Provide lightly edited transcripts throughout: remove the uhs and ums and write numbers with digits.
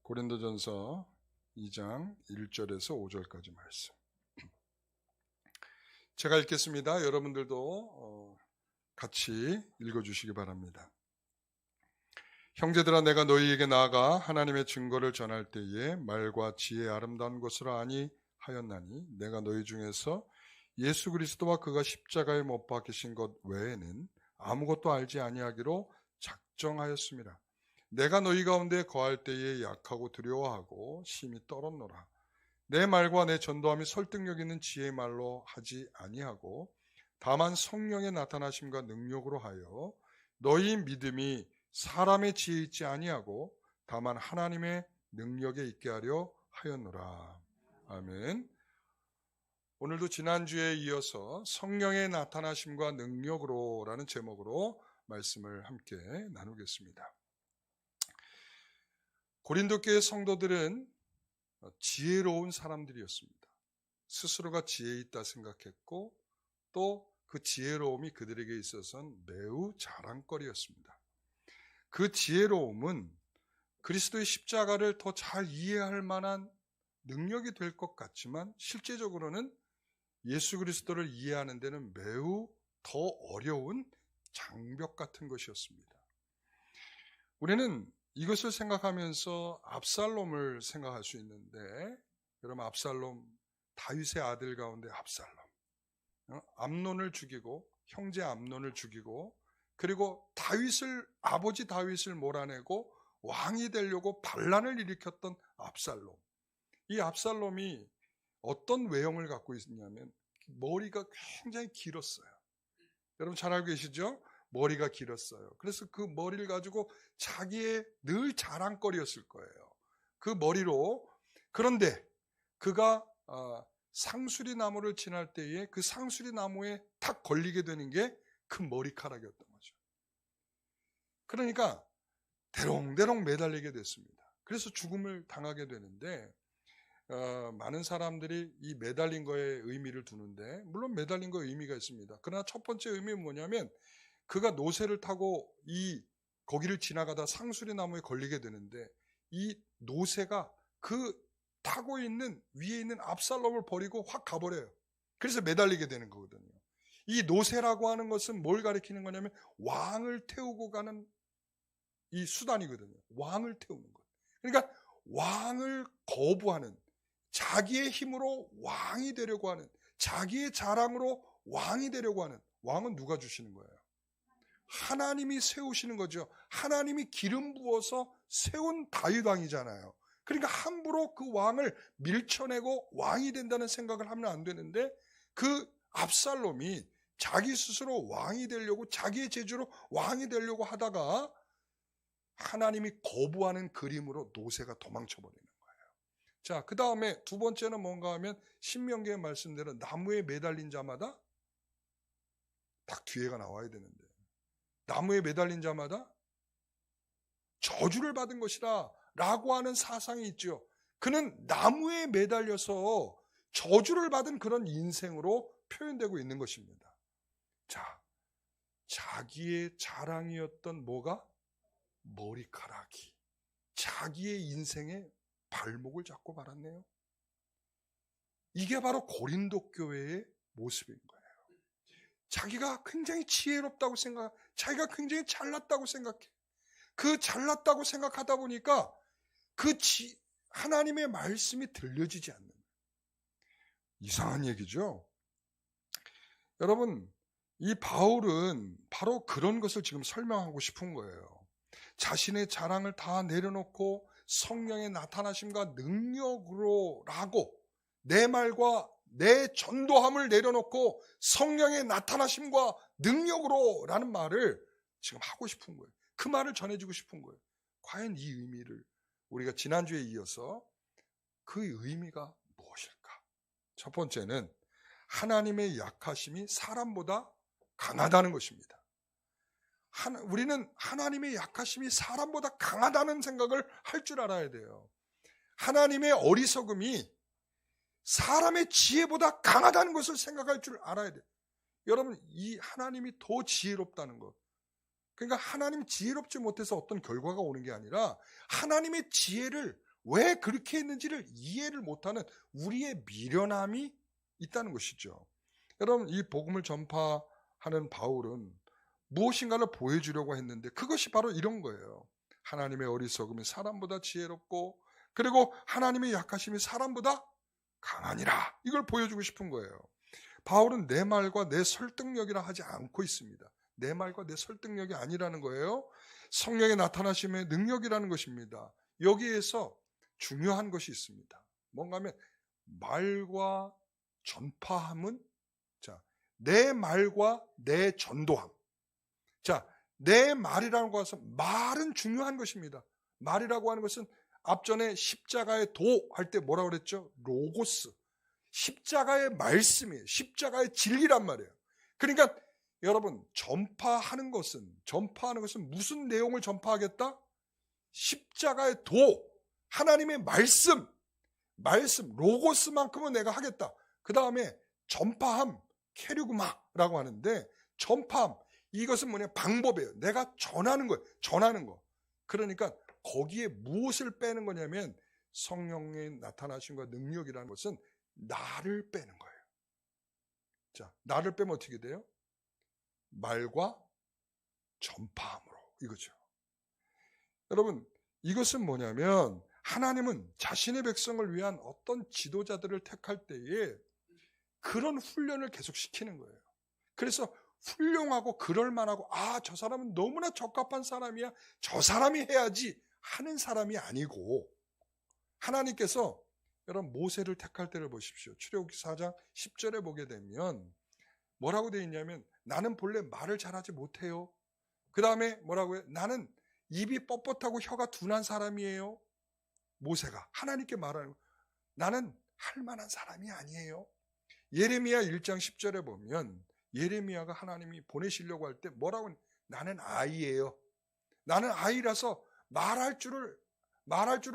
고린도전서 2장 1절에서 5절까지 말씀. 제가 읽겠습니다. 여러분들도 같이 읽어주시기 바랍니다. 형제들아, 내가 너희에게 나아가 하나님의 증거를 전할 때에 말과 지혜의 아름다운 것을 아니 하였나니 내가 너희 중에서 예수 그리스도와 그가 십자가에 못 박히신 것 외에는 아무것도 알지 아니하기로 작정하였습니다. 내가 너희 가운데 거할 때에 약하고 두려워하고 심히 떨었노라. 내 말과 내 전도함이 설득력 있는 지혜의 말로 하지 아니하고 다만 성령의 나타나심과 능력으로 하여 너희 믿음이 사람의 지혜에 있지 아니하고 다만 하나님의 능력에 있게 하려 하였노라. 아멘. 오늘도 지난주에 이어서 성령의 나타나심과 능력으로 라는 제목으로 말씀을 함께 나누겠습니다. 고린도 교회 성도들은 지혜로운 사람들이었습니다. 스스로가 지혜 있다 생각했고 또 그 지혜로움이 그들에게 있어서는 매우 자랑거리였습니다. 그 지혜로움은 그리스도의 십자가를 더 잘 이해할 만한 능력이 될 것 같지만 실제적으로는 예수 그리스도를 이해하는 데는 매우 더 어려운 장벽 같은 것이었습니다. 우리는 이것을 생각하면서 압살롬을 생각할 수 있는데, 여러분, 압살롬, 다윗의 아들 가운데 압살롬, 암논을 죽이고 형제 암논을 죽이고 그리고 아버지 다윗을 몰아내고 왕이 되려고 반란을 일으켰던 압살롬. 이 압살롬이 어떤 외형을 갖고 있냐면 머리가 굉장히 길었어요. 여러분 잘 알고 계시죠? 머리가 길었어요. 그래서 그 머리를 가지고 자기의 늘 자랑거리였을 거예요. 그 머리로. 그런데 그가 상수리 나무를 지날 때에 그 상수리 나무에 탁 걸리게 되는 게 그 머리카락이었던 거죠. 그러니까 대롱대롱 매달리게 됐습니다. 그래서 죽음을 당하게 되는데 많은 사람들이 이 매달린 거에 의미를 두는데, 물론 매달린 거에 의미가 있습니다. 그러나 첫 번째 의미는 뭐냐면 그가 노새를 타고 거기를 지나가다 상수리 나무에 걸리게 되는데 이 노새가 그 타고 있는 위에 있는 압살롬을 버리고 확 가버려요. 그래서 매달리게 되는 거거든요. 이 노새라고 하는 것은 뭘 가리키는 거냐면 왕을 태우고 가는 이 수단이거든요. 왕을 태우는 것. 그러니까 왕을 거부하는, 자기의 힘으로 왕이 되려고 하는, 자기의 자랑으로 왕이 되려고 하는, 왕은 누가 주시는 거예요? 하나님이 세우시는 거죠. 하나님이 기름 부어서 세운 다윗 왕이잖아요. 그러니까 함부로 그 왕을 밀쳐내고 왕이 된다는 생각을 하면 안 되는데, 그 압살롬이 자기 스스로 왕이 되려고, 자기의 재주로 왕이 되려고 하다가 하나님이 거부하는 그림으로 노새가 도망쳐버리는 거예요. 자, 그 다음에 두 번째는 뭔가 하면 신명기의 말씀대로 나무에 매달린 자마다, 딱 뒤에가 나와야 되는데, 나무에 매달린 자마다 저주를 받은 것이다 라고 하는 사상이 있죠. 그는 나무에 매달려서 저주를 받은 그런 인생으로 표현되고 있는 것입니다. 자, 자기의 자랑이었던 뭐가? 머리카락이 자기의 인생의 발목을 잡고 말았네요. 이게 바로 고린도 교회의 모습인 거예요. 자기가 굉장히 지혜롭다고 자기가 굉장히 잘났다고 생각해. 그 잘났다고 생각하다 보니까 하나님의 말씀이 들려지지 않는 거예요. 이상한 얘기죠. 여러분, 이 바울은 바로 그런 것을 지금 설명하고 싶은 거예요. 자신의 자랑을 다 내려놓고 성령의 나타나심과 능력으로라고, 내 말과 내 전도함을 내려놓고 성령의 나타나심과 능력으로라는 말을 지금 하고 싶은 거예요. 그 말을 전해주고 싶은 거예요. 과연 이 의미를 우리가 지난주에 이어서 그 의미가 무엇일까? 첫 번째는 하나님의 약하심이 사람보다 강하다는 것입니다. 우리는 하나님의 약하심이 사람보다 강하다는 생각을 할 줄 알아야 돼요. 하나님의 어리석음이 사람의 지혜보다 강하다는 것을 생각할 줄 알아야 돼요. 여러분, 이 하나님이 더 지혜롭다는 것. 그러니까 하나님 지혜롭지 못해서 어떤 결과가 오는 게 아니라 하나님의 지혜를 왜 그렇게 했는지를 이해를 못하는 우리의 미련함이 있다는 것이죠. 여러분, 이 복음을 전파하는 바울은 무엇인가를 보여주려고 했는데 그것이 바로 이런 거예요. 하나님의 어리석음이 사람보다 지혜롭고 그리고 하나님의 약하심이 사람보다 강하니라. 이걸 보여주고 싶은 거예요. 바울은 내 말과 내 설득력이라 하지 않고 있습니다. 내 말과 내 설득력이 아니라는 거예요. 성령의 나타나심의 능력이라는 것입니다. 여기에서 중요한 것이 있습니다. 뭔가 하면 말과 전파함은 내 말과 내 전도함. 내 말이라는 것은 말은 중요한 것입니다. 말이라고 하는 것은 앞전에 십자가의 도 할 때 뭐라고 그랬죠? 로고스. 십자가의 말씀이에요. 십자가의 진리란 말이에요. 그러니까 여러분, 전파하는 것은 무슨 내용을 전파하겠다? 십자가의 도, 하나님의 말씀, 로고스만큼은 내가 하겠다. 그 다음에 전파함, 케류그마라고 하는데 전파함, 이것은 뭐냐? 방법이에요. 내가 전하는 거예요. 전하는 거. 그러니까 거기에 무엇을 빼는 거냐면 성령의 나타나심과 능력이라는 것은 나를 빼는 거예요. 나를 빼면 어떻게 돼요? 말과 전파함으로, 이거죠. 여러분, 이것은 뭐냐면 하나님은 자신의 백성을 위한 어떤 지도자들을 택할 때에 그런 훈련을 계속 시키는 거예요. 그래서 훌륭하고 그럴만하고 저 사람은 너무나 적합한 사람이야, 저 사람이 해야지 하는 사람이 아니고, 하나님께서 여러분 모세를 택할 때를 보십시오. 출애굽기 4장 10절에 보게 되면 뭐라고 되어 있냐면 나는 본래 말을 잘하지 못해요. 그 다음에 뭐라고 해요? 나는 입이 뻣뻣하고 혀가 둔한 사람이에요. 모세가 하나님께 말하는 거예요. 나는 할 만한 사람이 아니에요. 예레미야 1장 10절에 보면 예레미야가 하나님이 보내시려고 할 때 뭐라고 해요? 나는 아이예요. 나는 아이라서 말할 줄을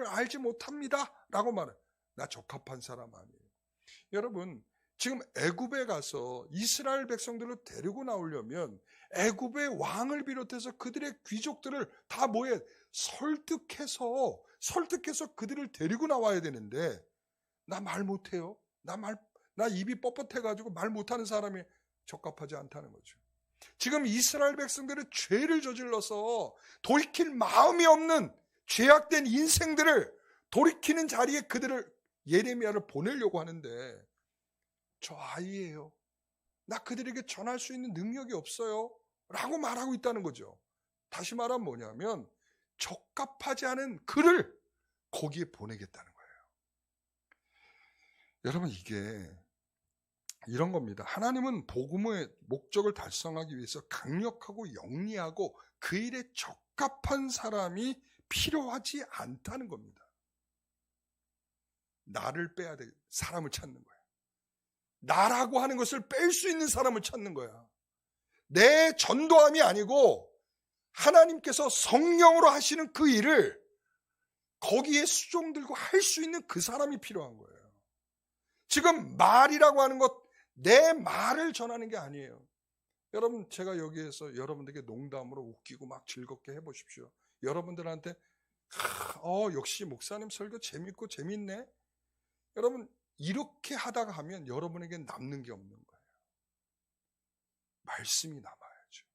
알지 못합니다 라고 말해요. 나 적합한 사람 아니에요. 여러분, 지금 애굽에 가서 이스라엘 백성들을 데리고 나오려면 애굽의 왕을 비롯해서 그들의 귀족들을 다 뭐해? 설득해서 그들을 데리고 나와야 되는데 나 말 못해요. 나 입이 뻣뻣해가지고 말 못하는 사람이 적합하지 않다는 거죠. 지금 이스라엘 백성들의 죄를 저질러서 돌이킬 마음이 없는 죄악된 인생들을 돌이키는 자리에 그들을 예레미야를 보내려고 하는데 저 아이예요. 나 그들에게 전할 수 있는 능력이 없어요. 라고 말하고 있다는 거죠. 다시 말하면 뭐냐면 적합하지 않은 그를 거기에 보내겠다는 거예요. 여러분, 이게 이런 겁니다. 하나님은 복음의 목적을 달성하기 위해서 강력하고 영리하고 그 일에 적합한 사람이 필요하지 않다는 겁니다. 나를 빼야 돼. 사람을 찾는 거야. 나라고 하는 것을 뺄 수 있는 사람을 찾는 거야. 내 전도함이 아니고 하나님께서 성령으로 하시는 그 일을 거기에 수종들고 할 수 있는 그 사람이 필요한 거예요. 지금 말이라고 하는 것, 내 말을 전하는 게 아니에요. 여러분, 제가 여기에서 여러분들에게 농담으로 웃기고 막 즐겁게 해보십시오. 여러분들한테 역시 목사님 설교 재밌고 재밌네. 여러분, 이렇게 하다가 하면 여러분에게 남는 게 없는 거예요. 말씀이 남아야죠.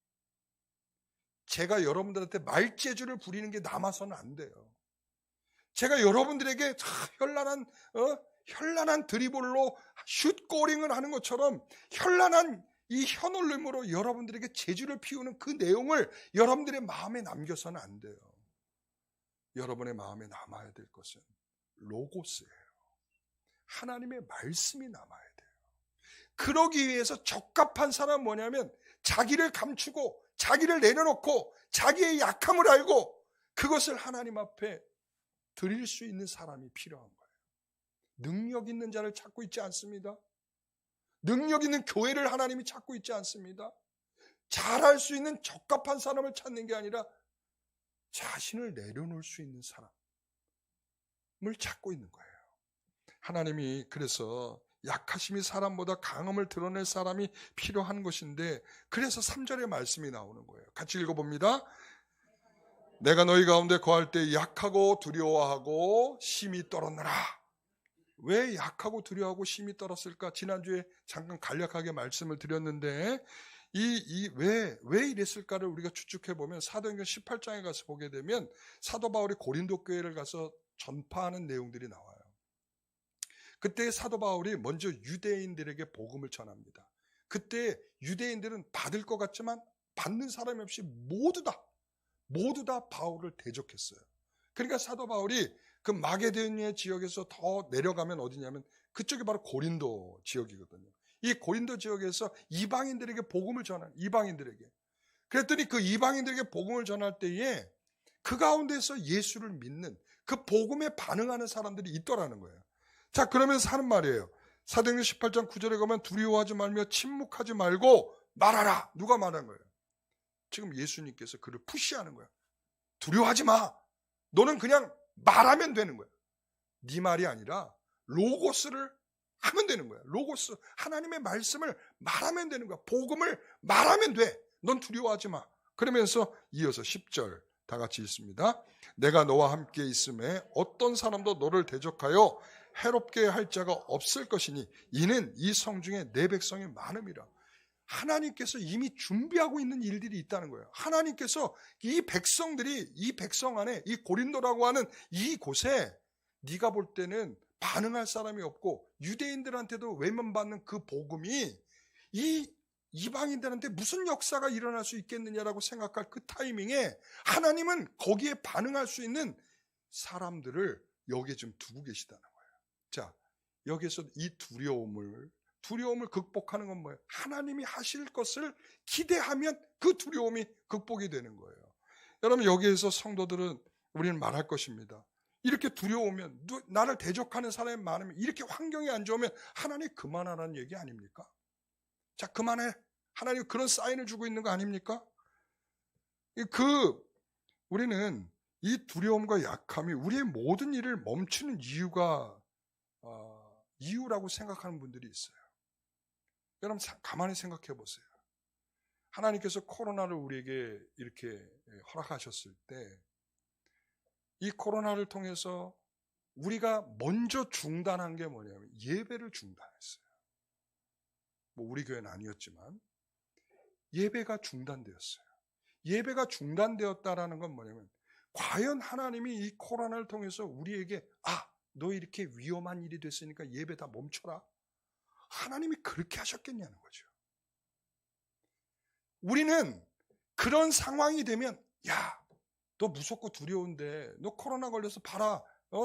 제가 여러분들한테 말재주를 부리는 게 남아서는 안 돼요. 제가 여러분들에게 현란한 드리블로 슛고링을 하는 것처럼 현란한 이 혀놀림으로 여러분들에게 재주를 피우는 그 내용을 여러분들의 마음에 남겨서는 안 돼요. 여러분의 마음에 남아야 될 것은 로고스예요. 하나님의 말씀이 남아야 돼요. 그러기 위해서 적합한 사람은 뭐냐면 자기를 감추고 자기를 내려놓고 자기의 약함을 알고 그것을 하나님 앞에 드릴 수 있는 사람이 필요한 거예요. 능력 있는 자를 찾고 있지 않습니다. 능력 있는 교회를 하나님이 찾고 있지 않습니다. 잘할 수 있는 적합한 사람을 찾는 게 아니라 자신을 내려놓을 수 있는 사람을 찾고 있는 거예요. 하나님이 그래서 약하심이 사람보다 강함을 드러낼 사람이 필요한 것인데, 그래서 3절의 말씀이 나오는 거예요. 같이 읽어봅니다. 내가 너희 가운데 거할 때 약하고 두려워하고 심히 떨었느라. 왜 약하고 두려워하고 심히 떨었을까? 지난주에 잠깐 간략하게 말씀을 드렸는데 왜 이랬을까를 우리가 추측해 보면 사도행전 18장에 가서 보게 되면 사도 바울이 고린도 교회를 가서 전파하는 내용들이 나와요. 그때 사도 바울이 먼저 유대인들에게 복음을 전합니다. 그때 유대인들은 받을 것 같지만 받는 사람이 없이 모두 다 바울을 대적했어요. 그러니까 사도 바울이 그 마게도니아 지역에서 더 내려가면 어디냐면 그쪽이 바로 고린도 지역이거든요. 이 고린도 지역에서 이방인들에게 복음을 전한 이방인들에게. 그랬더니 그 이방인들에게 복음을 전할 때에 그 가운데서 예수를 믿는 그 복음에 반응하는 사람들이 있더라는 거예요. 자, 그러면서 하는 말이에요. 사도행전 18장 9절에 가면 두려워하지 말며 침묵하지 말고 말하라. 누가 말한 거예요? 지금 예수님께서 그를 푸시하는 거야. 두려워하지 마. 너는 그냥 말하면 되는 거야. 네 말이 아니라 로고스를 하면 되는 거야. 로고스, 하나님의 말씀을 말하면 되는 거야. 복음을 말하면 돼. 넌 두려워하지 마. 그러면서 이어서 10절 다 같이 읽습니다. 내가 너와 함께 있음에 어떤 사람도 너를 대적하여 해롭게 할 자가 없을 것이니 이는 이 성중에 내 백성이 많음이라. 하나님께서 이미 준비하고 있는 일들이 있다는 거예요. 하나님께서 이 백성들이 이 백성 안에 이 고린도라고 하는 이 곳에 네가 볼 때는 반응할 사람이 없고 유대인들한테도 외면받는 그 복음이 이 이방인들한테 무슨 역사가 일어날 수 있겠느냐라고 생각할 그 타이밍에 하나님은 거기에 반응할 수 있는 사람들을 여기에 좀 두고 계시다는 거예요. 자, 여기서 이 두려움을 극복하는 건 뭐예요? 하나님이 하실 것을 기대하면 그 두려움이 극복이 되는 거예요. 여러분, 여기에서 성도들은 우리는 말할 것입니다. 이렇게 두려우면, 나를 대적하는 사람이 많으면, 이렇게 환경이 안 좋으면 하나님 그만하라는 얘기 아닙니까? 자, 그만해. 하나님 그런 사인을 주고 있는 거 아닙니까? 우리는 이 두려움과 약함이 우리의 모든 일을 멈추는 이유라고 생각하는 분들이 있어요. 여러분, 가만히 생각해 보세요. 하나님께서 코로나를 우리에게 이렇게 허락하셨을 때 이 코로나를 통해서 우리가 먼저 중단한 게 뭐냐면 예배를 중단했어요. 뭐 우리 교회는 아니었지만 예배가 중단되었어요. 예배가 중단되었다라는 건 뭐냐면 과연 하나님이 이 코로나를 통해서 우리에게 너 이렇게 위험한 일이 됐으니까 예배 다 멈춰라. 하나님이 그렇게 하셨겠냐는 거죠. 우리는 그런 상황이 되면 너 무섭고 두려운데 너 코로나 걸려서 봐라.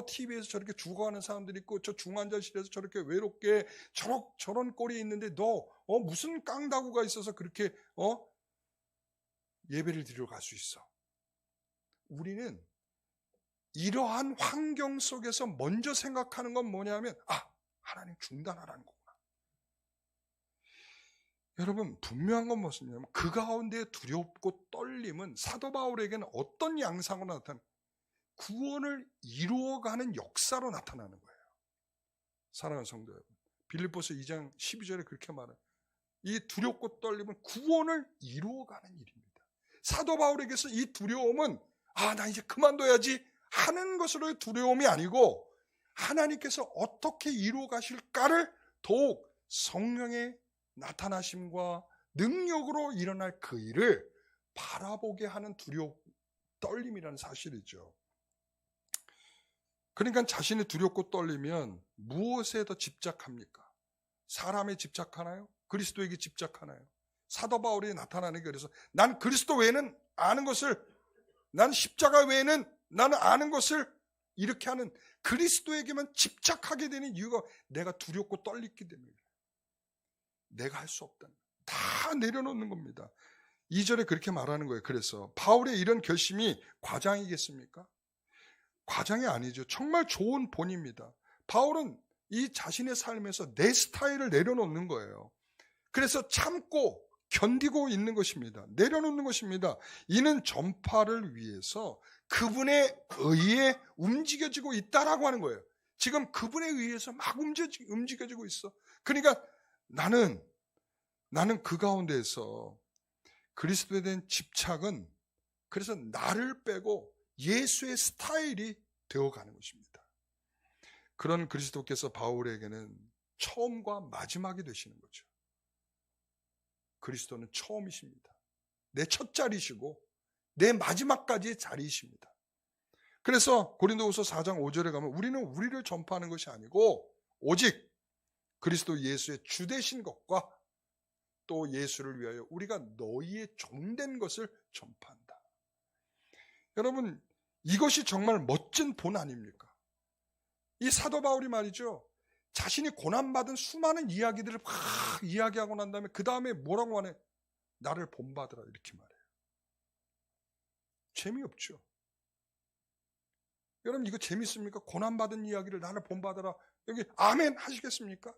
TV에서 저렇게 죽어가는 사람들이 있고 저 중환자실에서 저렇게 외롭게 저런 꼴이 있는데 너 무슨 깡다구가 있어서 그렇게 예배를 드리러 갈 수 있어. 우리는 이러한 환경 속에서 먼저 생각하는 건 뭐냐면 하나님 중단하라는 거구나. 여러분, 분명한 건 무엇이냐면 그 가운데 두렵고 떨림은 사도 바울에게는 어떤 양상으로 나타나는 구원을 이루어가는 역사로 나타나는 거예요. 사랑하는 성도 여러분, 빌립보서 2장 12절에 그렇게 말해요. 이 두렵고 떨림은 구원을 이루어가는 일입니다. 사도 바울에게서 이 두려움은 나 이제 그만둬야지 하는 것으로의 두려움이 아니고 하나님께서 어떻게 이루어 가실까를 더욱 성령의 나타나심과 능력으로 일어날 그 일을 바라보게 하는 떨림이라는 사실이죠. 그러니까 자신이 두렵고 떨리면 무엇에 더 집착합니까? 사람에 집착하나요? 그리스도에게 집착하나요? 사도 바울이 나타나는 게 그래서 난 그리스도 외에는 아는 것을, 난 십자가 외에는 나는 아는 것을 이렇게 하는 그리스도에게만 집착하게 되는 이유가 내가 두렵고 떨리기 때문이에요. 내가 할 수 없다. 다 내려놓는 겁니다. 2절에 그렇게 말하는 거예요. 그래서 바울의 이런 결심이 과장이겠습니까? 과장이 아니죠. 정말 좋은 본입니다. 바울은 이 자신의 삶에서 내 스타일을 내려놓는 거예요. 그래서 참고 견디고 있는 것입니다. 내려놓는 것입니다. 이는 전파를 위해서 그분의 의에 움직여지고 있다라고 하는 거예요. 지금 그분에 의해서 막 움직여지고 있어. 그러니까 나는 그 가운데에서 그리스도에 대한 집착은 그래서 나를 빼고 예수의 스타일이 되어가는 것입니다. 그런 그리스도께서 바울에게는 처음과 마지막이 되시는 거죠. 그리스도는 처음이십니다. 내 첫 자리시고 내 마지막까지의 자리이십니다. 그래서 고린도후서 4장 5절에 가면 우리는 우리를 전파하는 것이 아니고 오직 그리스도 예수의 주되신 것과 또 예수를 위하여 우리가 너희의 종된 것을 전파한다. 여러분, 이것이 정말 멋진 본 아닙니까? 이 사도 바울이 말이죠, 자신이 고난받은 수많은 이야기들을 막 이야기하고 난 다음에 그 다음에 뭐라고 하네? 나를 본받으라, 이렇게 말해요. 재미없죠. 여러분, 이거 재밌습니까? 고난받은 이야기를 나를 본받으라. 여기 아멘 하시겠습니까?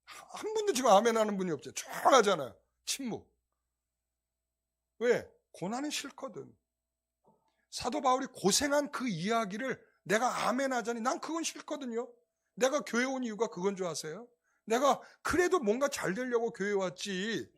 한 분도 지금 아멘 하는 분이 없죠. 조용하잖아요. 침묵. 왜? 고난은 싫거든. 사도 바울이 고생한 그 이야기를 내가 아멘 하자니 난 그건 싫거든요. 내가 교회 온 이유가 그건 줄 아세요? 내가 그래도 뭔가 잘 되려고 교회 왔지.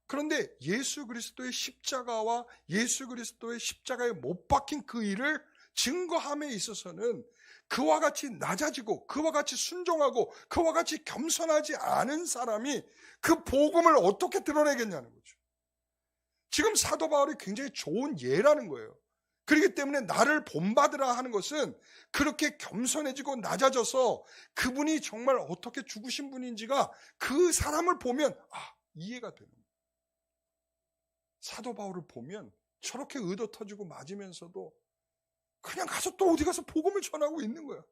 그런데 예수 그리스도의 십자가와 예수 그리스도의 십자가에 못 박힌 그 일을 증거함에 있어서는 그와 같이 낮아지고 그와 같이 순종하고 그와 같이 겸손하지 않은 사람이 그 복음을 어떻게 드러내겠냐는 거죠. 지금 사도 바울이 굉장히 좋은 예라는 거예요. 그렇기 때문에 나를 본받으라 하는 것은 그렇게 겸손해지고 낮아져서 그분이 정말 어떻게 죽으신 분인지가 그 사람을 보면 이해가 되는 거예요. 사도 바울을 보면 저렇게 의도 터지고 맞으면서도 그냥 가서 또 어디 가서 복음을 전하고 있는 거야.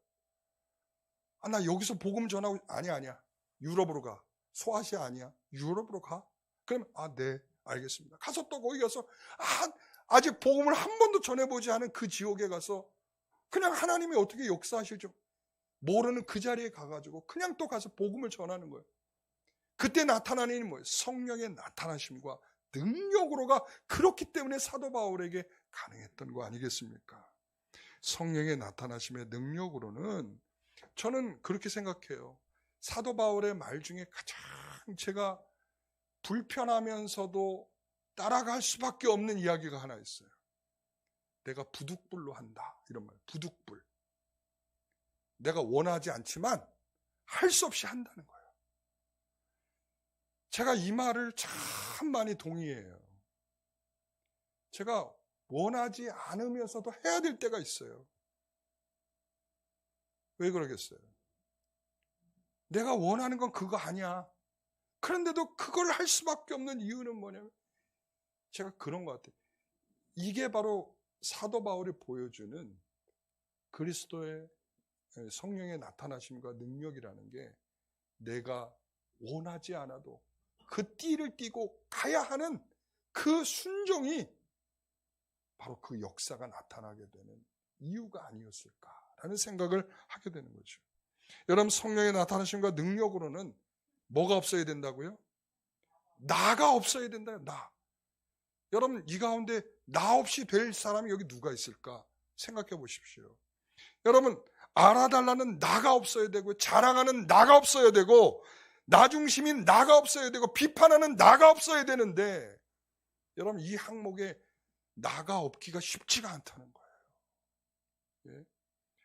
나 여기서 복음 전하고 아니야. 유럽으로 가. 소아시아 아니야. 유럽으로 가. 그러면 네, 알겠습니다. 가서 또 거기 가서 아직 복음을 한 번도 전해보지 않은 그 지옥에 가서 그냥 하나님이 어떻게 역사하실지 모르는 그 자리에 가가지고 그냥 또 가서 복음을 전하는 거예요. 그때 나타나는 일이 뭐예요? 성령의 나타나심과 능력으로가 그렇기 때문에 사도 바울에게 가능했던 거 아니겠습니까? 성령의 나타나심의 능력으로는 저는 그렇게 생각해요. 사도 바울의 말 중에 가장 제가 불편하면서도 따라갈 수밖에 없는 이야기가 하나 있어요. 내가 부득불로 한다. 이런 말. 부득불. 내가 원하지 않지만 할 수 없이 한다는 거예요. 제가 이 말을 참 많이 동의해요. 제가 원하지 않으면서도 해야 될 때가 있어요. 왜 그러겠어요? 내가 원하는 건 그거 아니야. 그런데도 그걸 할 수밖에 없는 이유는 뭐냐면 제가 그런 것 같아요. 이게 바로 사도 바울이 보여주는 그리스도의 성령의 나타나심과 능력이라는 게 내가 원하지 않아도 그 띠를 띠고 가야 하는 그 순종이 바로 그 역사가 나타나게 되는 이유가 아니었을까라는 생각을 하게 되는 거죠. 여러분, 성령의 나타나심과 능력으로는 뭐가 없어야 된다고요? 나가 없어야 된다요. 나. 여러분, 이 가운데 나 없이 될 사람이 여기 누가 있을까? 생각해 보십시오. 여러분, 알아달라는 나가 없어야 되고 자랑하는 나가 없어야 되고 나 중심인 나가 없어야 되고 비판하는 나가 없어야 되는데 여러분, 이 항목에 나가 없기가 쉽지가 않다는 거예요. 예?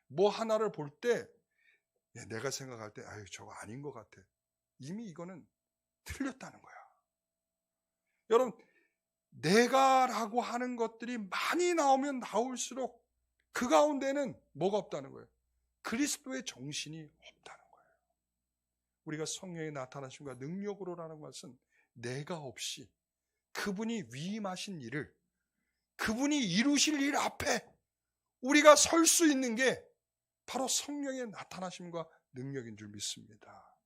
뭐 하나를 볼 때 내가 생각할 때 저거 아닌 것 같아. 이미 이거는 틀렸다는 거야. 여러분, 내가라고 하는 것들이 많이 나오면 나올수록 그 가운데는 뭐가 없다는 거예요? 그리스도의 정신이 없다는 거예요. 우리가 성령의 나타나심과 능력으로라는 것은 내가 없이 그분이 위임하신 일을 그분이 이루실 일 앞에 우리가 설 수 있는 게 바로 성령의 나타나심과 능력인 줄 믿습니다.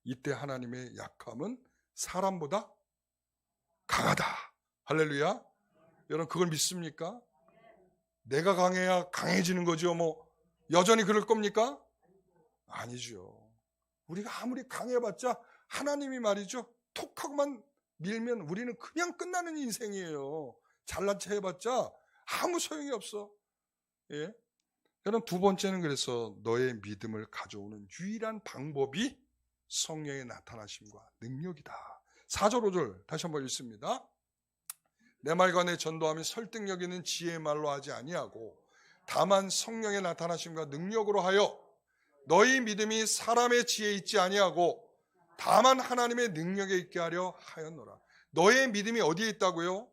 이때 하나님의 약함은 사람보다 강하다. 할렐루야. 여러분, 그걸 믿습니까? 내가 강해야 강해지는 거죠. 여전히 그럴 겁니까? 아니죠. 우리가 아무리 강해봤자 하나님이 말이죠, 톡하고만 밀면 우리는 그냥 끝나는 인생이에요. 잘난 체 해봤자 아무 소용이 없어. 예? 여러분, 두 번째는 그래서 너의 믿음을 가져오는 유일한 방법이 성령의 나타나심과 능력이다. 4절 5절 다시 한번 읽습니다. 내 말과 내 전도함이 설득력 있는 지혜의 말로 하지 아니하고 다만 성령의 나타나심과 능력으로 하여 너희 믿음이 사람의 지혜에 있지 아니하고 다만 하나님의 능력에 있게 하려 하였노라. 너의 믿음이 어디에 있다고요?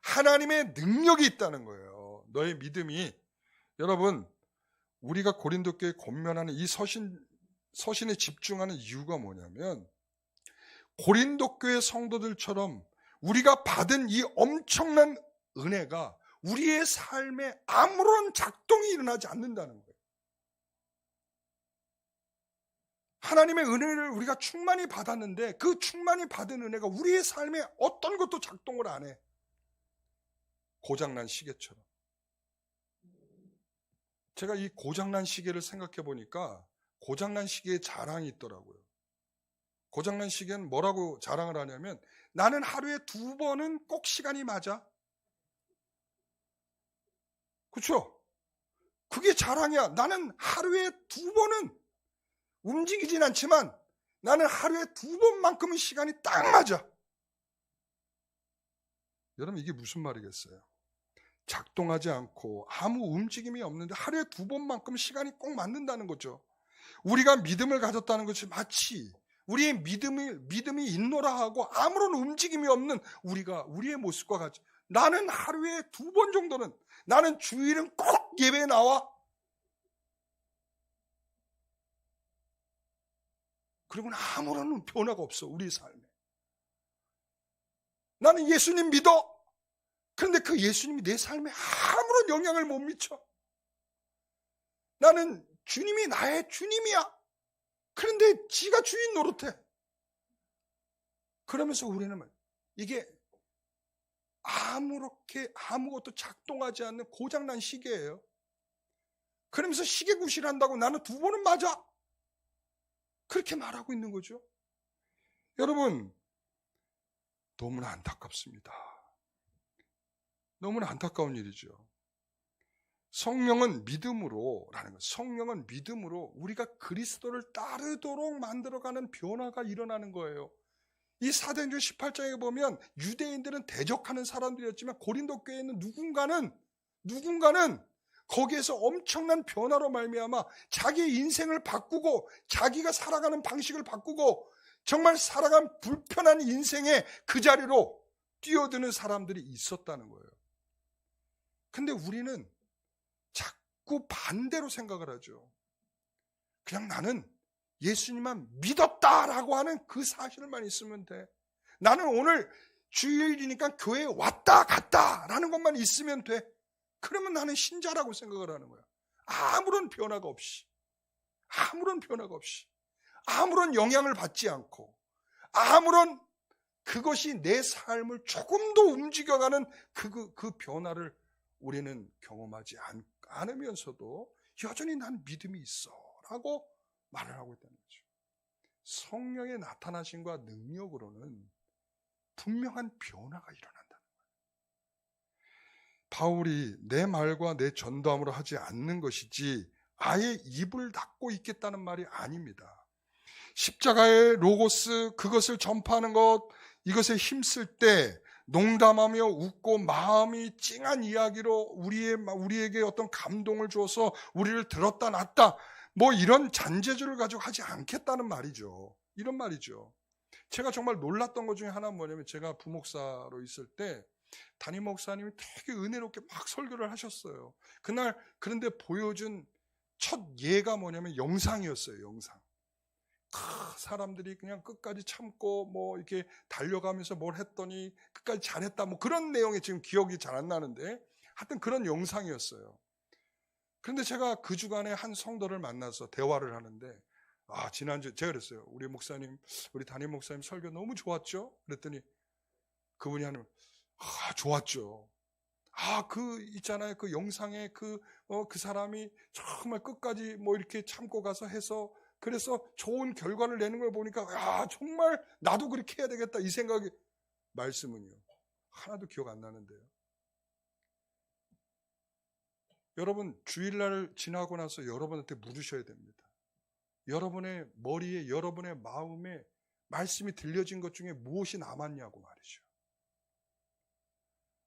하나님의 능력이 있다는 거예요. 너의 믿음이. 여러분, 우리가 고린도 교회에 권면하는 이 서신에 집중하는 이유가 뭐냐면 고린도 교회 성도들처럼 우리가 받은 이 엄청난 은혜가 우리의 삶에 아무런 작동이 일어나지 않는다는 거예요. 하나님의 은혜를 우리가 충만히 받았는데 그 충만히 받은 은혜가 우리의 삶에 어떤 것도 작동을 안 해. 고장난 시계처럼. 제가 이 고장난 시계를 생각해 보니까 고장난 시계에 자랑이 있더라고요. 고장난 시계는 뭐라고 자랑을 하냐면 나는 하루에 2번은 꼭 시간이 맞아. 그렇죠? 그게 자랑이야. 나는 하루에 2번은 움직이진 않지만 나는 하루에 2번만큼은 시간이 딱 맞아. 여러분 이게 무슨 말이겠어요? 작동하지 않고 아무 움직임이 없는데 하루에 2번만큼 시간이 꼭 맞는다는 거죠. 우리가 믿음을 가졌다는 것이 마치 우리의 믿음이 있노라 하고 아무런 움직임이 없는 우리의 모습과 같이 나는 하루에 2번 정도는 나는 주일은 꼭 예배에 나와. 그리고는 아무런 변화가 없어 우리 삶에. 나는 예수님 믿어. 그런데 그 예수님이 내 삶에 아무런 영향을 못 미쳐. 나는 주님이 나의 주님이야. 그런데 지가 주인 노릇해. 그러면서 우리는 이게 아무것도 작동하지 않는 고장난 시계예요. 그러면서 시계 구실한다고 나는 2번은 맞아. 그렇게 말하고 있는 거죠. 여러분 너무나 안타깝습니다. 너무나 안타까운 일이죠. 성령은 믿음으로라는 것. 성령은 믿음으로 우리가 그리스도를 따르도록 만들어가는 변화가 일어나는 거예요. 이 사도행전 18장에 보면 유대인들은 대적하는 사람들이었지만 고린도 교회에는 누군가는 거기에서 엄청난 변화로 말미암아 자기의 인생을 바꾸고 자기가 살아가는 방식을 바꾸고 정말 살아간 불편한 인생의 그 자리로 뛰어드는 사람들이 있었다는 거예요. 근데 우리는 자꾸 반대로 생각을 하죠. 그냥 나는 예수님만 믿었다라고 하는 그 사실만 있으면 돼. 나는 오늘 주일이니까 교회에 왔다 갔다라는 것만 있으면 돼. 그러면 나는 신자라고 생각을 하는 거야. 아무런 변화가 없이 아무런 영향을 받지 않고 아무런 그것이 내 삶을 조금도 움직여가는 그 변화를 우리는 경험하지 않으면서도 여전히 난 믿음이 있어 라고 말을 하고 있다는 거죠. 성령의 나타나심과 능력으로는 분명한 변화가 일어난다는 거예요. 바울이 내 말과 내 전도함으로 하지 않는 것이지 아예 입을 닫고 있겠다는 말이 아닙니다. 십자가의 로고스 그것을 전파하는 것 이것에 힘쓸 때 농담하며 웃고 마음이 찡한 이야기로 우리에게 어떤 감동을 줘서 우리를 들었다 놨다 뭐 이런 잔재주를 가지고 하지 않겠다는 말이죠. 이런 말이죠. 제가 정말 놀랐던 것 중에 하나는 뭐냐면 제가 부목사로 있을 때 담임 목사님이 되게 은혜롭게 막 설교를 하셨어요. 그날 그런데 보여준 첫 예가 뭐냐면 영상이었어요. 영상. 사람들이 그냥 끝까지 참고 뭐 이렇게 달려가면서 뭘 했더니 끝까지 잘했다 뭐 그런 내용이 지금 기억이 잘 안 나는데 하여튼 그런 영상이었어요. 그런데 제가 그 주간에 한 성도를 만나서 대화를 하는데 지난주 제가 그랬어요. 우리 담임 목사님 설교 너무 좋았죠? 그랬더니 그분이 하는 좋았죠. 있잖아요. 그 영상에 그 사람이 정말 끝까지 뭐 이렇게 참고 가서 해서 그래서 좋은 결과를 내는 걸 보니까 정말 나도 그렇게 해야 되겠다 이 생각이 말씀은요. 하나도 기억 안 나는데요. 여러분 주일날 지나고 나서 여러분한테 물으셔야 됩니다. 여러분의 머리에 여러분의 마음에 말씀이 들려진 것 중에 무엇이 남았냐고 말이죠.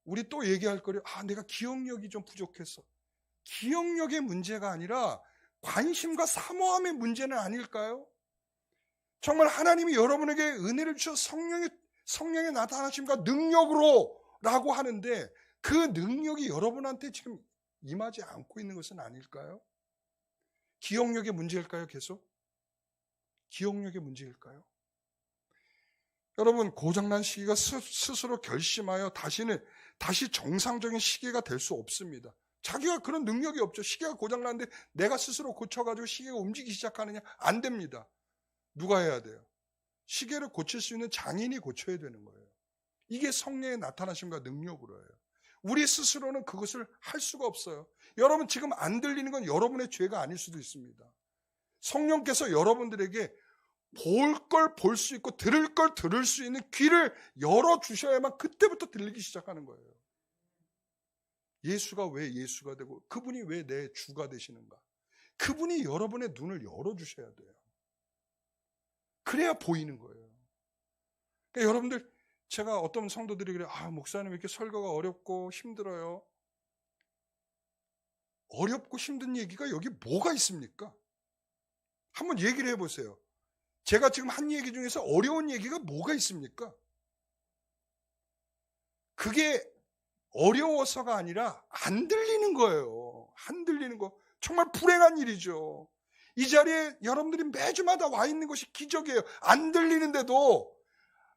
우리 또 얘기할 거를, 내가 기억력이 좀 부족했어. 기억력의 문제가 아니라 관심과 사모함의 문제는 아닐까요? 정말 하나님이 여러분에게 은혜를 주셔서 성령의 나타나심과 능력으로 라고 하는데 그 능력이 여러분한테 지금 임하지 않고 있는 것은 아닐까요? 기억력의 문제일까요? 계속? 기억력의 문제일까요? 여러분, 고장난 시기가 스스로 결심하여 다시 정상적인 시기가 될 수 없습니다. 자기가 그런 능력이 없죠. 시계가 고장났는데 내가 스스로 고쳐가지고 시계가 움직이기 시작하느냐? 안 됩니다. 누가 해야 돼요? 시계를 고칠 수 있는 장인이 고쳐야 되는 거예요. 이게 성령의 나타나심과 능력으로 해요. 우리 스스로는 그것을 할 수가 없어요. 여러분, 지금 안 들리는 건 여러분의 죄가 아닐 수도 있습니다. 성령께서 여러분들에게 볼 걸 볼 수 있고 들을 걸 들을 수 있는 귀를 열어주셔야만 그때부터 들리기 시작하는 거예요. 예수가 왜 예수가 되고 그분이 왜 내 주가 되시는가? 그분이 여러분의 눈을 열어주셔야 돼요. 그래야 보이는 거예요. 그러니까 여러분들, 제가 어떤 성도들이 그래요. 목사님 이렇게 설교가 어렵고 힘들어요. 어렵고 힘든 얘기가 여기 뭐가 있습니까? 한번 얘기를 해보세요. 제가 지금 한 얘기 중에서 어려운 얘기가 뭐가 있습니까? 그게 어려워서가 아니라 안 들리는 거예요. 안 들리는 거. 정말 불행한 일이죠. 이 자리에 여러분들이 매주마다 와 있는 것이 기적이에요. 안 들리는데도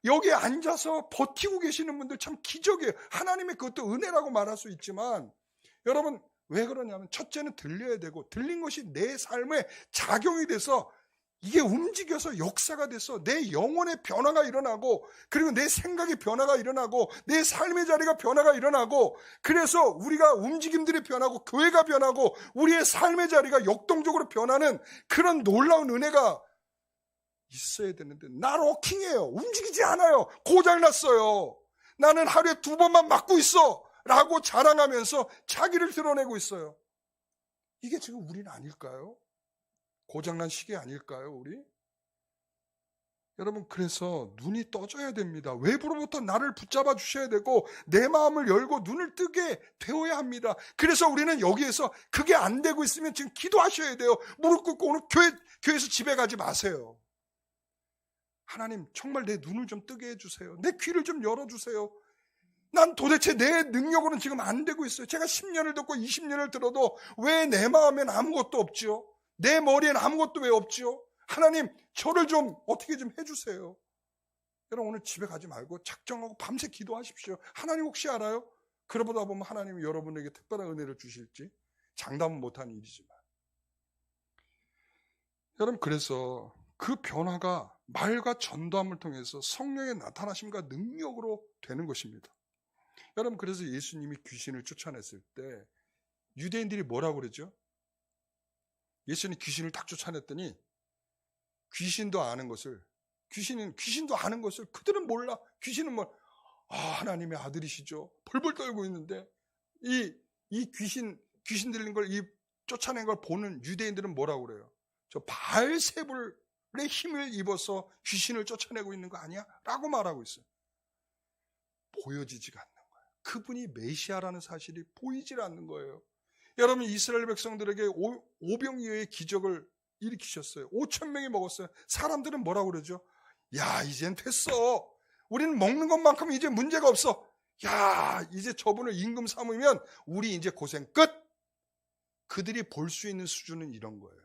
여기에 앉아서 버티고 계시는 분들 참 기적이에요. 하나님의 그것도 은혜라고 말할 수 있지만, 여러분 왜 그러냐면 첫째는 들려야 되고, 들린 것이 내 삶에 작용이 돼서 이게 움직여서 역사가 돼서 내 영혼의 변화가 일어나고, 그리고 내 생각의 변화가 일어나고, 내 삶의 자리가 변화가 일어나고, 그래서 우리가 움직임들이 변하고 교회가 변하고 우리의 삶의 자리가 역동적으로 변하는 그런 놀라운 은혜가 있어야 되는데, 나 로킹해요. 움직이지 않아요. 고장났어요. 나는 하루에 2번만 맞고 있어 라고 자랑하면서 자기를 드러내고 있어요. 이게 지금 우리는 아닐까요? 고장난 시기 아닐까요, 우리? 여러분, 그래서 눈이 떠져야 됩니다. 외부로부터 나를 붙잡아 주셔야 되고 내 마음을 열고 눈을 뜨게 되어야 합니다. 그래서 우리는 여기에서 그게 안 되고 있으면 지금 기도하셔야 돼요. 무릎 꿇고 오늘 교회에서 집에 가지 마세요. 하나님, 정말 내 눈을 좀 뜨게 해주세요. 내 귀를 좀 열어주세요. 난 도대체 내 능력으로는 지금 안 되고 있어요. 제가 10년을 듣고 20년을 들어도 왜 내 마음엔 아무것도 없지요? 내 머리엔 아무것도 왜 없지요? 하나님, 저를 좀 어떻게 좀 해주세요. 여러분, 오늘 집에 가지 말고 작정하고 밤새 기도하십시오. 하나님 혹시 알아요? 그러다 보면 하나님이 여러분에게 특별한 은혜를 주실지 장담은 못한 일이지만, 여러분, 그래서 그 변화가 말과 전도함을 통해서 성령의 나타나심과 능력으로 되는 것입니다. 여러분, 그래서 예수님이 귀신을 쫓아냈을 때 유대인들이 뭐라고 그러죠? 예수님이 귀신을 딱 쫓아냈더니 귀신도 아는 것을 그들은 몰라. 귀신은 하나님의 아들이시죠. 벌벌 떨고 있는데 이 귀신 들린 걸, 이 쫓아낸 걸 보는 유대인들은 뭐라고 그래요? 저 바알세불의 힘을 입어서 귀신을 쫓아내고 있는 거 아니야? 라고 말하고 있어요. 보여지지가 않는 거예요. 그분이 메시아라는 사실이 보이질 않는 거예요. 여러분, 이스라엘 백성들에게 오병이어의 기적을 일으키셨어요. 5,000명이 먹었어요. 사람들은 뭐라고 그러죠? 야, 이젠 됐어. 우리는 먹는 것만큼 이제 문제가 없어. 야, 이제 저분을 임금 삼으면 우리 이제 고생 끝. 그들이 볼 수 있는 수준은 이런 거예요.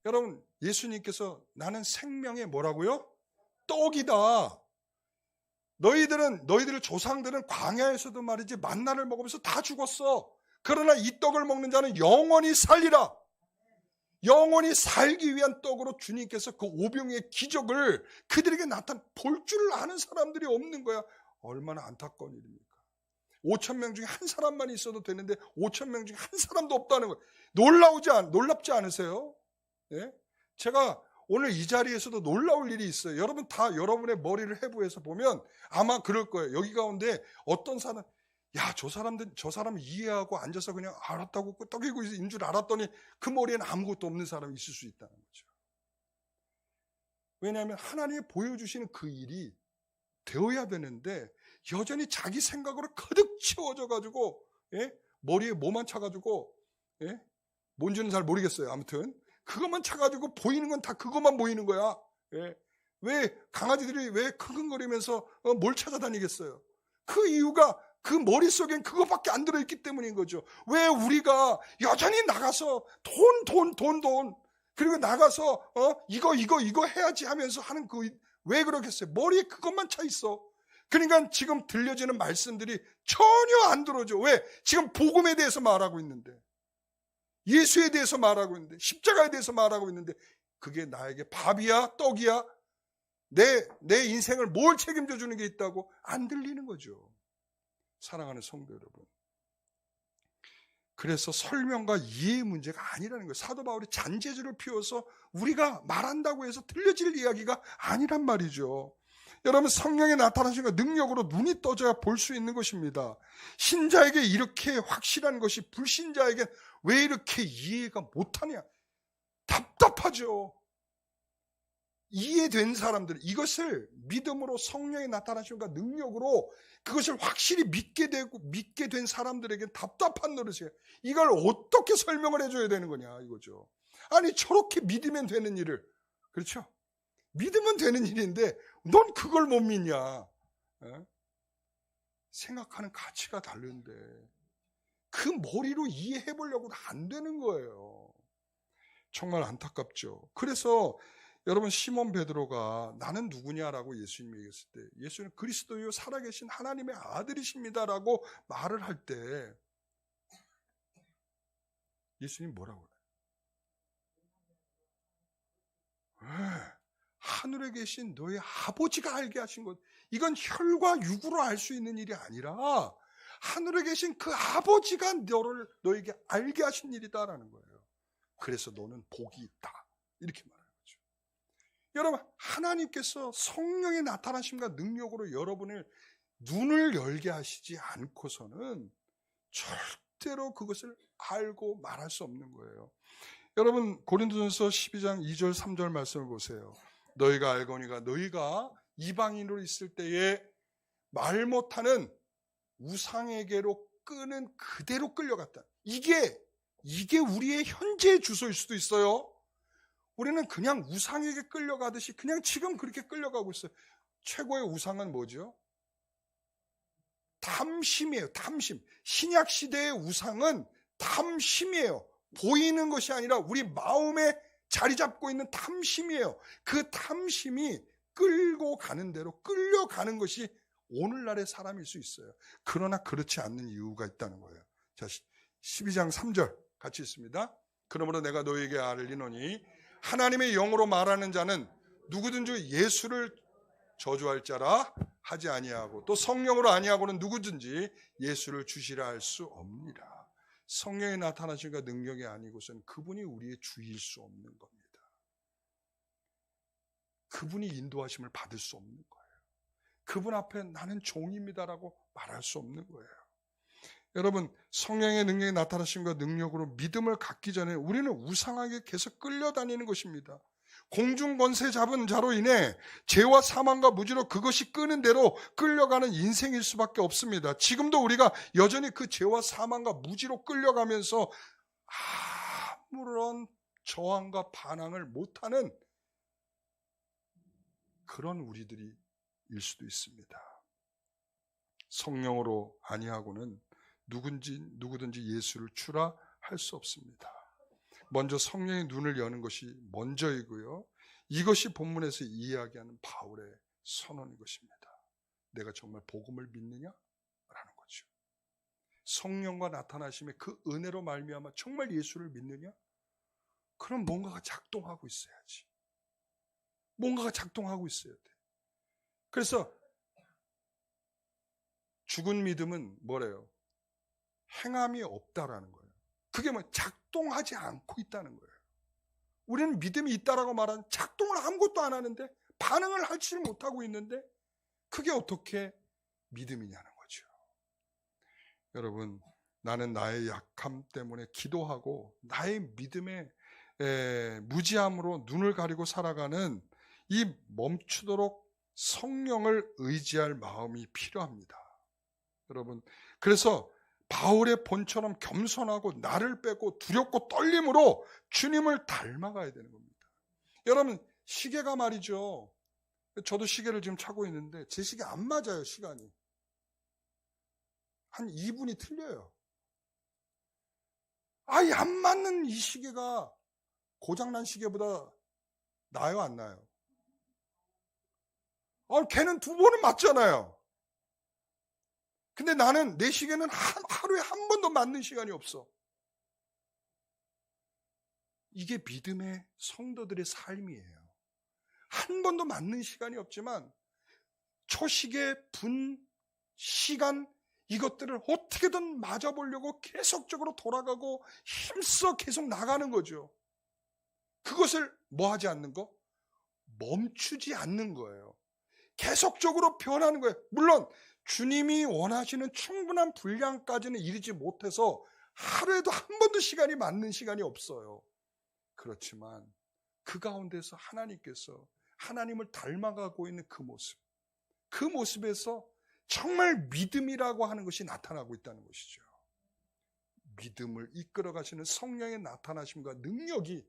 여러분, 예수님께서 나는 생명의 뭐라고요? 떡이다. 너희들 조상들은 광야에서도 말이지 만나를 먹으면서 다 죽었어. 그러나 이 떡을 먹는 자는 영원히 살리라. 영원히 살기 위한 떡으로 주님께서 그 오병이의 기적을 그들에게 볼 줄 아는 사람들이 없는 거야. 얼마나 안타까운 일입니까? 5,000명 중에 한 사람만 있어도 되는데 5,000명 중에 한 사람도 없다는 거예요. 놀랍지 않으세요? 예? 제가 오늘 이 자리에서도 놀라울 일이 있어요. 여러분 다 여러분의 머리를 해부해서 보면 아마 그럴 거예요. 여기 가운데 어떤 사람, 야, 저 사람 이해하고 앉아서 그냥 알았다고 끄떡이고 있는 줄 알았더니 그 머리에는 아무것도 없는 사람이 있을 수 있다는 거죠. 왜냐하면 하나님이 보여주시는 그 일이 되어야 되는데 여전히 자기 생각으로 가득 채워져 가지고, 예? 머리에 뭐만 차가지고, 예? 뭔지는 잘 모르겠어요. 아무튼 그것만 차가지고 보이는 건 다 그것만 보이는 거야. 예? 왜 강아지들이 왜 크근거리면서 뭘 찾아다니겠어요? 그 이유가 그 머릿속엔 그것밖에 안 들어있기 때문인 거죠. 왜 우리가 여전히 나가서 돈 그리고 나가서 이거 해야지 하면서 하는 왜 그러겠어요? 머리에 그것만 차 있어. 그러니까 지금 들려지는 말씀들이 전혀 안 들어오죠. 왜? 지금 복음에 대해서 말하고 있는데, 예수에 대해서 말하고 있는데, 십자가에 대해서 말하고 있는데, 그게 나에게 밥이야 떡이야? 내 인생을 뭘 책임져 주는 게 있다고? 안 들리는 거죠. 사랑하는 성도 여러분, 그래서 설명과 이해의 문제가 아니라는 거예요. 사도 바울이 잔재주를 피워서 우리가 말한다고 해서 들려질 이야기가 아니란 말이죠. 여러분, 성령의 나타나심과 능력으로 눈이 떠져야 볼 수 있는 것입니다. 신자에게 이렇게 확실한 것이 불신자에게 왜 이렇게 이해가 못하냐? 답답하죠. 이해된 사람들, 이것을 믿음으로 성령의 나타나심과 능력으로 그것을 확실히 믿게 된 사람들에겐 답답한 노릇이에요. 이걸 어떻게 설명을 해줘야 되는 거냐 이거죠. 아니, 저렇게 믿으면 되는 일을, 그렇죠? 믿으면 되는 일인데 넌 그걸 못 믿냐? 생각하는 가치가 다른데 그 머리로 이해해 보려고는 안 되는 거예요. 정말 안타깝죠. 그래서 여러분, 시몬 베드로가 나는 누구냐라고 예수님이 얘기했을 때, 예수는 그리스도요 살아계신 하나님의 아들이십니다라고 말을 할 때 예수님 뭐라고 그래요? 하늘에 계신 너의 아버지가 알게 하신 것, 이건 혈과 육으로 알 수 있는 일이 아니라 하늘에 계신 그 아버지가 너에게 알게 하신 일이다라는 거예요. 그래서 너는 복이 있다, 이렇게 말해요. 여러분, 하나님께서 성령의 나타나심과 능력으로 여러분을 눈을 열게 하시지 않고서는 절대로 그것을 알고 말할 수 없는 거예요. 여러분, 고린도전서 12장 2절 3절 말씀을 보세요. 너희가 알거니가 너희가 이방인으로 있을 때에 말 못하는 우상에게로 끄는 그대로 끌려갔다. 이게 우리의 현재의 주소일 수도 있어요. 우리는 그냥 우상에게 끌려가듯이 그냥 지금 그렇게 끌려가고 있어요. 최고의 우상은 뭐죠? 탐심이에요. 탐심. 신약 시대의 우상은 탐심이에요. 보이는 것이 아니라 우리 마음에 자리 잡고 있는 탐심이에요. 그 탐심이 끌고 가는 대로 끌려가는 것이 오늘날의 사람일 수 있어요. 그러나 그렇지 않는 이유가 있다는 거예요. 자, 12장 3절 같이 있습니다. 그러므로 내가 너에게 알리노니 하나님의 영으로 말하는 자는 누구든지 예수를 저주할 자라 하지 아니하고 또 성령으로 아니하고는 누구든지 예수를 주시라 할 수 없느니라. 성령의 나타나심과 능력이 아니고선 그분이 우리의 주일 수 없는 겁니다. 그분이 인도하심을 받을 수 없는 거예요. 그분 앞에 나는 종입니다라고 말할 수 없는 거예요. 여러분, 성령의 능력이 나타나심과 능력으로 믿음을 갖기 전에 우리는 우상하게 계속 끌려다니는 것입니다. 공중 권세 잡은 자로 인해 죄와 사망과 무지로 그것이 끄는 대로 끌려가는 인생일 수밖에 없습니다. 지금도 우리가 여전히 그 죄와 사망과 무지로 끌려가면서 아무런 저항과 반항을 못하는 그런 우리들이 일 수도 있습니다. 성령으로 아니하고는 누구든지 예수를 주라 할 수 없습니다. 먼저 성령의 눈을 여는 것이 먼저이고요. 이것이 본문에서 이야기하는 바울의 선언인 것입니다. 내가 정말 복음을 믿느냐? 라는 거죠. 성령과 나타나심의 그 은혜로 말미암아 정말 예수를 믿느냐? 그럼 뭔가가 작동하고 있어야지. 뭔가가 작동하고 있어야 돼. 그래서 죽은 믿음은 뭐래요? 행함이 없다라는 거예요. 그게 뭐 작동하지 않고 있다는 거예요. 우리는 믿음이 있다라고 말하는 작동을 아무것도 안 하는데 반응을 하지 못하고 있는데 그게 어떻게 믿음이냐는 거죠. 여러분, 나는 나의 약함 때문에 기도하고 나의 믿음의 무지함으로 눈을 가리고 살아가는 이 멈추도록 성령을 의지할 마음이 필요합니다. 여러분, 그래서 바울의 본처럼 겸손하고 나를 빼고 두렵고 떨림으로 주님을 닮아가야 되는 겁니다. 여러분, 시계가 말이죠. 저도 시계를 지금 차고 있는데 제 시계 안 맞아요, 시간이. 한 2분이 틀려요. 아예 안 맞는 이 시계가 고장난 시계보다 나아요, 안 나아요? 걔는 2번은 맞잖아요. 근데 나는 내 시계는 하루에 한 번도 맞는 시간이 없어. 이게 믿음의 성도들의 삶이에요. 한 번도 맞는 시간이 없지만 초시계, 분, 시간 이것들을 어떻게든 맞아보려고 계속적으로 돌아가고 힘써 계속 나가는 거죠. 그것을 뭐 하지 않는 거? 멈추지 않는 거예요. 계속적으로 변하는 거예요. 물론 주님이 원하시는 충분한 분량까지는 이르지 못해서 하루에도 한 번도 시간이 맞는 시간이 없어요. 그렇지만 그 가운데서 하나님께서 하나님을 닮아가고 있는 그 모습, 그 모습에서 정말 믿음이라고 하는 것이 나타나고 있다는 것이죠. 믿음을 이끌어 가시는 성령의 나타나심과 능력이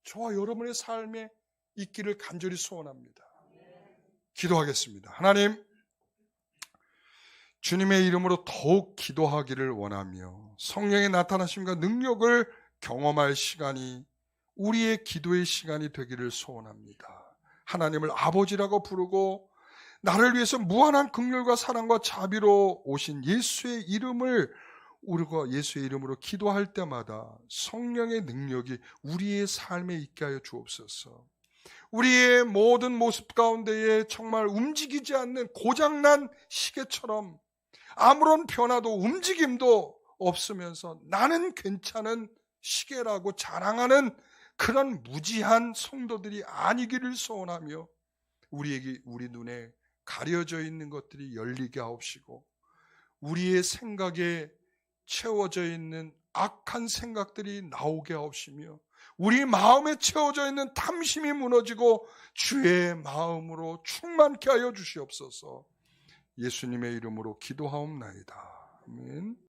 저와 여러분의 삶에 있기를 간절히 소원합니다. 기도하겠습니다. 하나님, 주님의 이름으로 더욱 기도하기를 원하며 성령의 나타나심과 능력을 경험할 시간이 우리의 기도의 시간이 되기를 소원합니다. 하나님을 아버지라고 부르고 나를 위해서 무한한 긍휼과 사랑과 자비로 오신 예수의 이름을 우리가 예수의 이름으로 기도할 때마다 성령의 능력이 우리의 삶에 있게 하여 주옵소서. 우리의 모든 모습 가운데에 정말 움직이지 않는 고장난 시계처럼 아무런 변화도 움직임도 없으면서 나는 괜찮은 시계라고 자랑하는 그런 무지한 성도들이 아니기를 소원하며 우리 눈에 가려져 있는 것들이 열리게 하옵시고 우리의 생각에 채워져 있는 악한 생각들이 나오게 하옵시며 우리 마음에 채워져 있는 탐심이 무너지고 주의 마음으로 충만케 하여 주시옵소서. 예수님의 이름으로 기도하옵나이다. 아멘.